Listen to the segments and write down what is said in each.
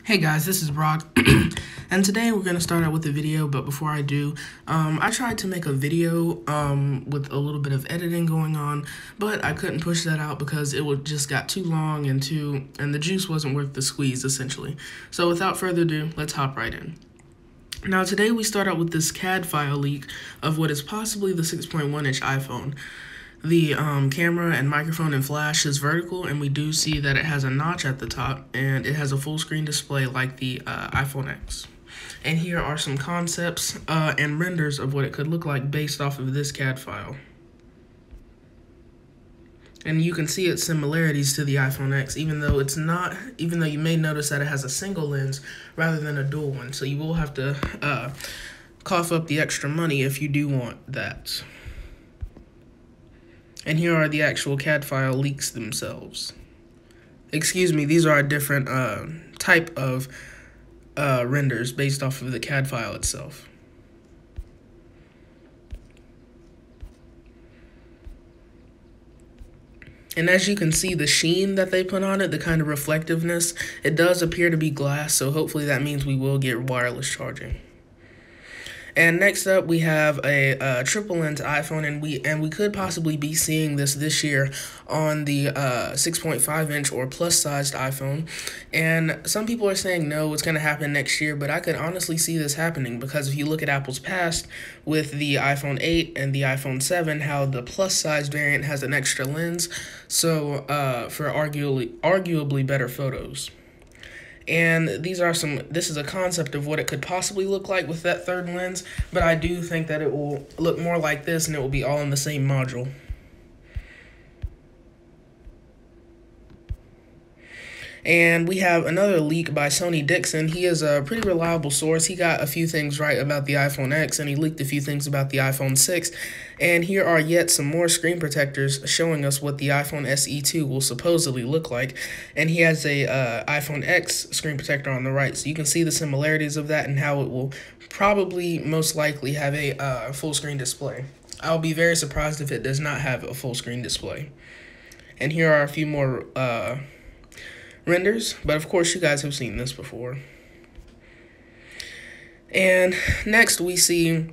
Hey guys, this is Brock, and today we're going to start out with a video, but before I do, I tried to make a video with a little bit of editing going on, but I couldn't push that out because just got too long and the juice wasn't worth the squeeze, essentially. So without further ado, let's hop right in. Now today we start out with this CAD file leak of what is possibly the 6.1-inch iPhone. The camera and microphone and flash is vertical, and we do see that it has a notch at the top, and it has a full screen display like the iPhone X. And here are some concepts and renders of what it could look like based off of this CAD file. And you can see its similarities to the iPhone X, even though you may notice that it has a single lens rather than a dual one. So you will have to cough up the extra money if you do want that. And here are the actual CAD file leaks themselves. Excuse me, these are a different type of renders based off of the CAD file itself. And as you can see, the sheen that they put on it, the kind of reflectiveness, it does appear to be glass, so hopefully that means we will get wireless charging. And next up, we have a triple lens iPhone, and we could possibly be seeing this year on the 6.5-inch or plus-sized iPhone. And some people are saying no, it's going to happen next year, but I could honestly see this happening because if you look at Apple's past with the iPhone 8 and the iPhone 7, how the plus-sized variant has an extra lens, so for arguably better photos. And this is a concept of what it could possibly look like with that third lens, but I do think that it will look more like this and it will be all in the same module. And we have another leak by Sony Dixon. He is a pretty reliable source. He got a few things right about the iPhone X, and he leaked a few things about the iPhone 6. And here are yet some more screen protectors showing us what the iPhone SE2 will supposedly look like. And he has a iPhone X screen protector on the right, so you can see the similarities of that and how it will probably most likely have a full screen display. I'll be very surprised if it does not have a full screen display. And here are a few more renders, but of course you guys have seen this before. And next we see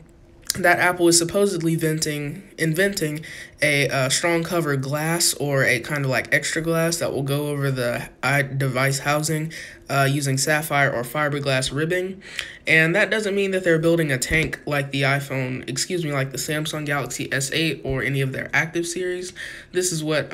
that Apple is supposedly inventing a strong cover glass, or a kind of like extra glass that will go over the device housing using sapphire or fiberglass ribbing. And that doesn't mean that they're building a tank like the like the Samsung Galaxy S8 or any of their active series. This is what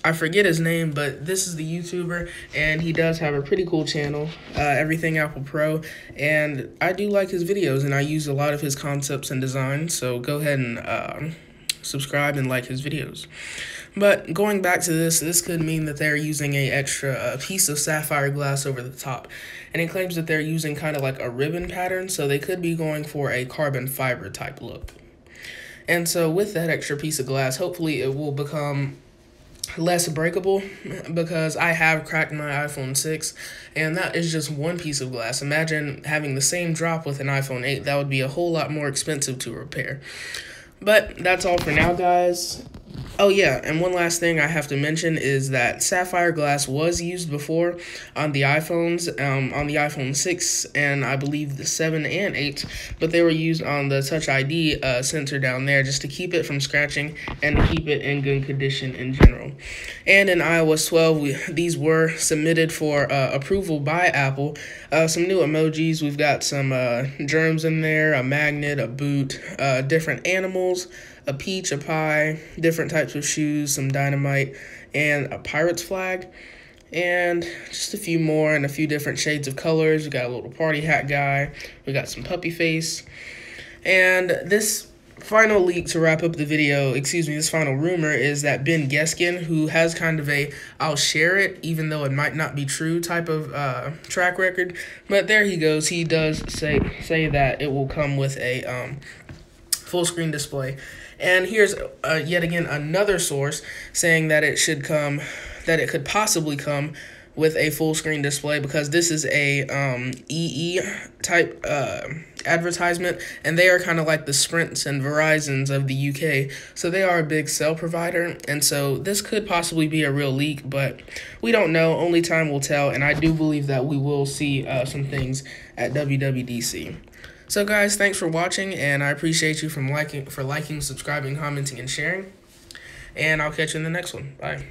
I forget his name, but this is the YouTuber, and he does have a pretty cool channel, Everything Apple Pro, and I do like his videos, and I use a lot of his concepts and designs, so go ahead and subscribe and like his videos. But going back to this could mean that they're using a extra piece of sapphire glass over the top, and it claims that they're using kind of like a ribbon pattern, so they could be going for a carbon fiber type look. And so with that extra piece of glass, hopefully it will become less breakable, because I have cracked my iPhone 6, and that is just one piece of glass. Imagine having the same drop with an iPhone 8. That would be a whole lot more expensive to repair. But that's all for now, guys. Oh yeah, and one last thing I have to mention is that sapphire glass was used before on the iPhones, on the iPhone 6 and I believe the 7 and 8, but they were used on the Touch ID sensor down there just to keep it from scratching and to keep it in good condition in general. And in iOS 12, these were submitted for approval by Apple. Some new emojis, we've got some germs in there, a magnet, a boot, different animals, a peach, a pie, different types of shoes, some dynamite, and a pirate's flag, and just a few more and a few different shades of colors. We got a little party hat guy, we got some puppy face, and this final leak to wrap up the video, this final rumor is that Ben Geskin, who has kind of a I'll share it even though it might not be true type of track record, but there he goes. He does say that it will come with a full screen display. And here's yet again another source saying that it could possibly come with a full screen display, because this is a EE type advertisement, and they are kind of like the Sprints and Verizons of the UK, so they are a big cell provider, and so this could possibly be a real leak, but we don't know. Only time will tell, and I do believe that we will see some things at WWDC. So guys, thanks for watching, and I appreciate you for liking, subscribing, commenting, and sharing, and I'll catch you in the next one. Bye.